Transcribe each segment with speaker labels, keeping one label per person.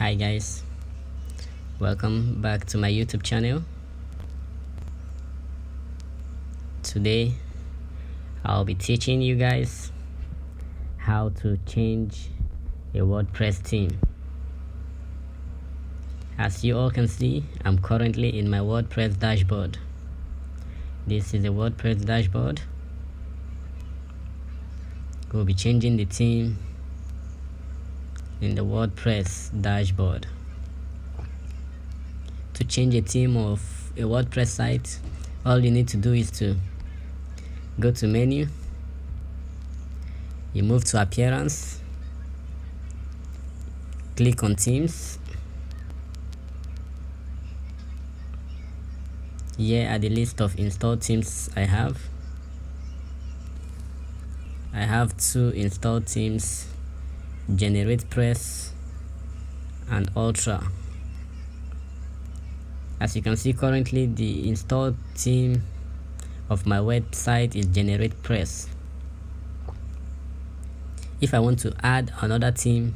Speaker 1: Hi guys, welcome back to my YouTube channel. Today I'll be teaching you guys how to change a WordPress theme. As you all can see, I'm currently in my WordPress dashboard. This is a WordPress dashboard. We'll be changing the theme in the WordPress dashboard. To change a theme of a WordPress site, all you need to do is to go to menu, you move to appearance, click on themes. Here are the list of installed themes I have. I have 2 installed themes, Generate Press and Ultra. As you can see, currently the installed theme of my website is Generate Press. If I want to add another theme,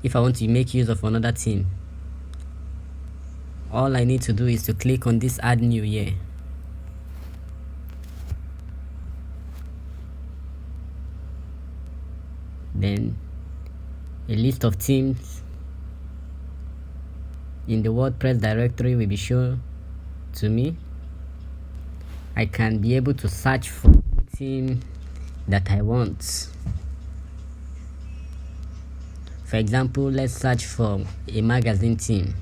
Speaker 1: if I want to make use of another theme, all I need to do is to click on this Add New here. Then a list of themes in the WordPress directory will be shown to me. I can be able to search for the theme that I want. For example, let's search for a magazine theme.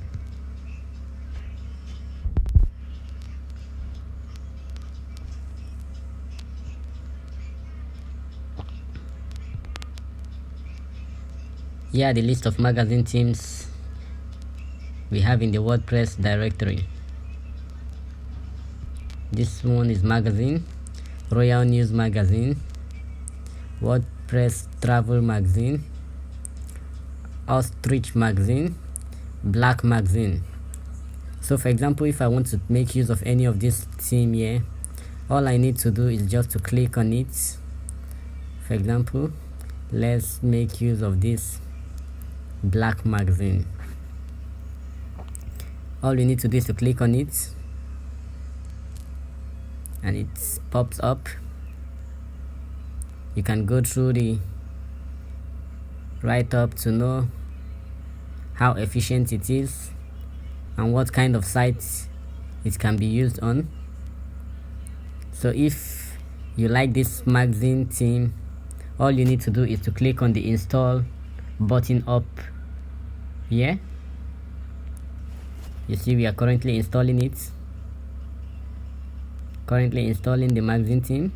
Speaker 1: Here are the list of magazine themes we have in the WordPress directory. This one is magazine, Royal News Magazine, WordPress Travel Magazine, Ostrich Magazine, Black Magazine. So for example, if I want to make use of any of this theme here, all I need to do is just to click on it. For example, let's make use of this Black Magazine. All you need to do is to click on it and it pops up. You can go through the write-up to know how efficient it is and what kind of sites it can be used on. So if you like this magazine theme, all you need to do is to click on the install button up here. You see we are currently installing it. Currently installing the magazine theme.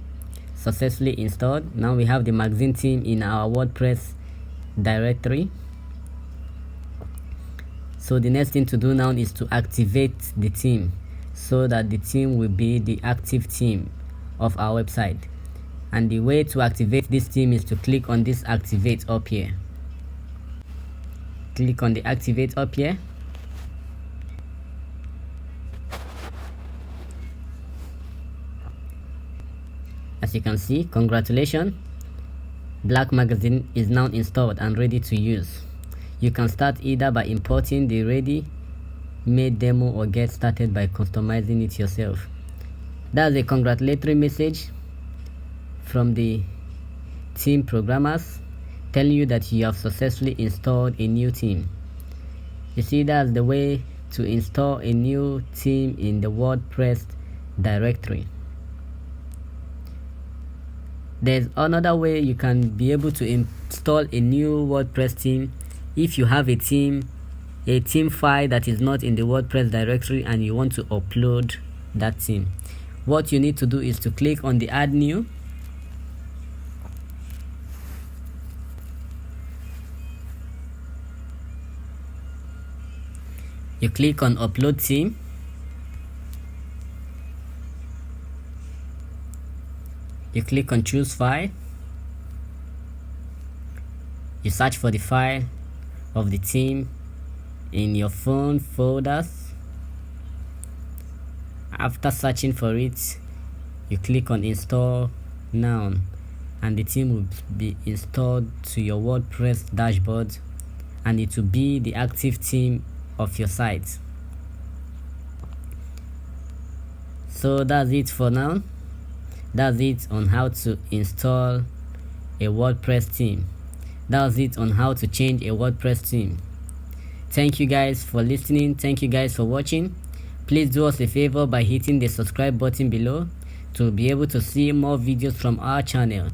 Speaker 1: Successfully installed. Now we have the magazine theme in our WordPress directory. So the next thing to do now is to activate the theme so that the theme will be the active theme of our website. And the way to activate this theme is to click on this activate up here. Click on the activate up here. As you can see, congratulations, Black Magazine is now installed and ready to use. You can start either by importing the ready-made demo or get started by customizing it yourself. That's a congratulatory message from the theme programmers telling you that you have successfully installed a new theme. You see, that's the way to install a new theme in the WordPress directory. There's another way you can be able to install a new WordPress theme if you have a theme file that is not in the WordPress directory and you want to upload that theme. What you need to do is to click on the Add New. You click on Upload Theme. You click on Choose File. You search for the file of the theme in your phone folders. After searching for it, you click on Install Now and the theme will be installed to your WordPress dashboard and it will be the active theme of your site. So that's it for now. That's it on how to install a WordPress theme. That's it on how to change a WordPress theme. Thank you guys for listening. Thank you guys for watching. Please do us a favor by hitting the subscribe button below to be able to see more videos from our channel.